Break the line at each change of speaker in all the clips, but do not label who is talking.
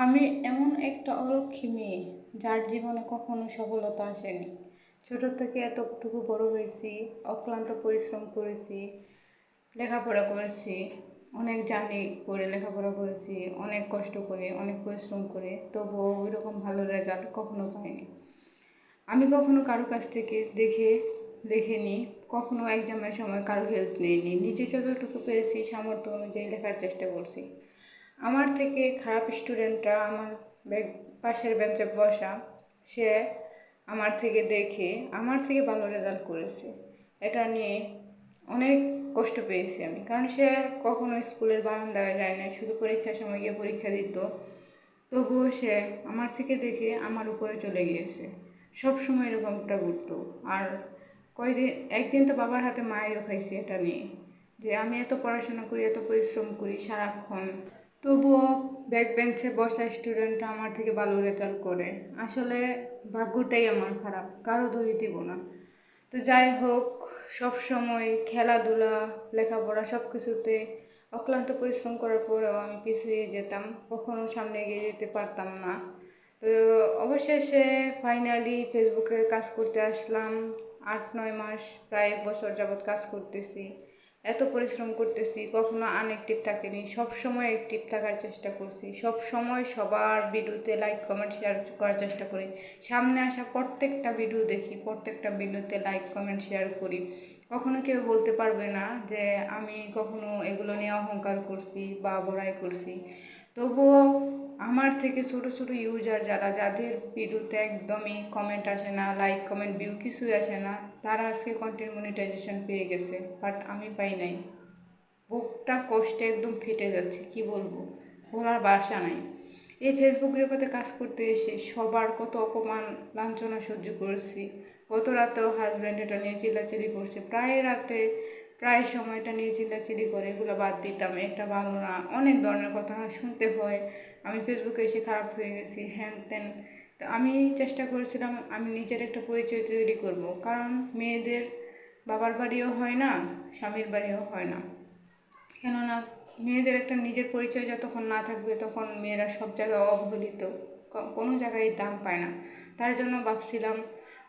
আমি এমন একটা অলক্ষী মেয়ে যার জীবনে কখনো সফলতা আসেনি। ছোট থেকে এতটুকু বড় হয়েছি, অক্লান্ত পরিশ্রম করেছি, লেখাপড়া করেছি, অনেক জার্নি করে লেখাপড়া করেছি, অনেক কষ্ট করে, অনেক পরিশ্রম করে, তবুও ওইরকম ভালো রেজাল্ট কখনো পাইনি। আমি কখনো কারো কাছ থেকে দেখিনি, কখনো এক্সামের সময় কারো হেল্প নিইনি। নিজে যতটুকু পেরেছি সামর্থ্য অনুযায়ী লেখার চেষ্টা করছি। আমার থেকে খারাপ স্টুডেন্টরা পাশের বেঞ্চে বসা, সে আমার থেকে ভালো রেজাল্ট করেছে। এটা নিয়ে অনেক কষ্ট পেয়েছি আমি, কারণ সে কখনো স্কুলের বারান্দায় যায় না, শুধু পরীক্ষার সময় গিয়ে পরীক্ষা দিত। তবুও সে আমার থেকে দেখে আমার উপরে চলে গিয়েছে। সব সময় এরকমটা ঘুরতো। আর একদিন তো বাবার হাতে মায়েরও খাইছি এটা নিয়ে, যে আমি এত পড়াশোনা করি, এত পরিশ্রম করি সারাক্ষণ, তবুও ব্যাক বেঞ্চে বসা স্টুডেন্টরা আমার থেকে ভালো রেজাল্ট করে। আসলে ভাগ্যটাই আমার খারাপ, কারো দোষ দিব না। তো যাই হোক, সব সময় খেলাধুলা, লেখাপড়া সব কিছুতে অক্লান্ত পরিশ্রম করার পরেও আমি পিছিয়ে যেতাম, কখনো সামনে এগিয়ে যেতে পারতাম না। তো অবশেষে ফাইনালি ফেসবুকে কাজ করতে আসলাম। 8-9 মাস, প্রায় 1 বছর যাবৎ কাজ করতেছি। এত পরিশ্রম করতেছি, কখনো আনএক্টিভ থাকিনি, সব সময় অ্যাক্টিভ থাকার চেষ্টা করছি। সব সময় সবার ভিডিওতে লাইক কমেন্ট শেয়ার করার চেষ্টা করি। সামনে আসা প্রত্যেকটা ভিডিও দেখি, প্রত্যেকটা ভিডিওতে লাইক কমেন্ট শেয়ার করি। কখনো কেউ বলতে পারবে না যে আমি কখনো এগুলো নিয়ে অহংকার করছি বা বড়াই করছি। তবুও আমার থেকে ছোট ছোট ইউজার যাদের ভিডিওতে একদমই কমেন্ট আসে না, লাইক কমেন্ট ভিউ কিছুই আসে না, তারা আজকে কন্টেন্ট মনিটাইজেশন পেয়ে গেছে, বাট আমি পাই নাই। বুকটা কষ্টে একদম ফেটে যাচ্ছে, কি বলবো, বলার ভাষা নাই। এই ফেসবুক জগতে কাজ করতে এসে সবার কত অপমান লাঞ্ছনা সহ্য করেছি। গত রাতেও হাজব্যান্ড এটা নিয়ে চিল্লাচিল্লি করছে, প্রায় সময়টা নিয়ে চিল্লাচিল্লি করে, এগুলো বাদ দিতাম, এটা ভালো না, অনেক ধরনের কথা শুনতে হয়। আমি ফেসবুকে এসে খারাপ হয়ে গেছি, হ্যান ত্যান। তো আমি চেষ্টা করেছিলাম আমি নিজের একটা পরিচয় তৈরি করব, কারণ মেয়েদের বাবার বাড়িও হয় না, স্বামীর বাড়িও হয় না। কেননা মেয়েদের একটা নিজের পরিচয় যতক্ষণ না থাকবে তখন মেয়েরা সব জায়গায় অবহেলিত, কোনো জায়গায় দাম পায় না। তার জন্য ভাবছিলাম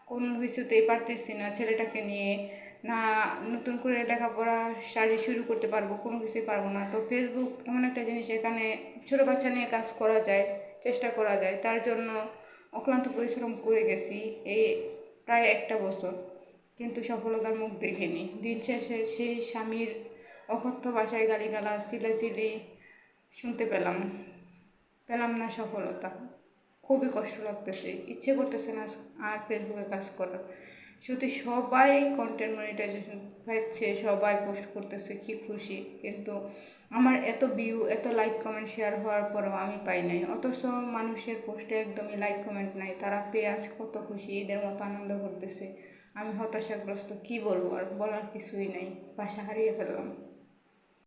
কোনো কিছুতেই পারতেছি না ছেলেটাকে নিয়ে, না নতুন করে লেখাপড়া স্টাডি শুরু করতে পারবো, কোনো কিছুই পারবো না। তো ফেসবুক এমন একটা জিনিস, এখানে ছোটো বাচ্চা নিয়ে কাজ করা যায়, চেষ্টা করা যায়। তার জন্য অক্লান্ত পরিশ্রম করে গেছি এই প্রায় 1 বছর, কিন্তু সফলতার মুখ দেখিনি। দিন শেষে সেই স্বামীর অকথ্য ভাষায় গালিগালাজ, চিল্লাচিল্লি শুনতে পেলাম না সফলতা। খুবই কষ্ট লাগতেছে, ইচ্ছে করতেছে না আর ফেসবুকে কাজ করার। সত্যি সবাই কন্টেন্ট মনিটাইজেশন পাচ্ছে, সবাই পোস্ট করতেছে, কি খুশি। কিন্তু আমার এত ভিউ, এত লাইক কমেন্ট শেয়ার হওয়ার পরেও আমি পাই নাই। অথচ মানুষের পোস্টে একদমই লাইক কমেন্ট নাই, তারা পেয়ে আজ কত খুশি, ঈদের মতো আনন্দ করতেছে। আমি হতাশাগ্রস্ত, কি বলবো, আর বলার কিছুই নাই, ভাষা হারিয়ে ফেললাম।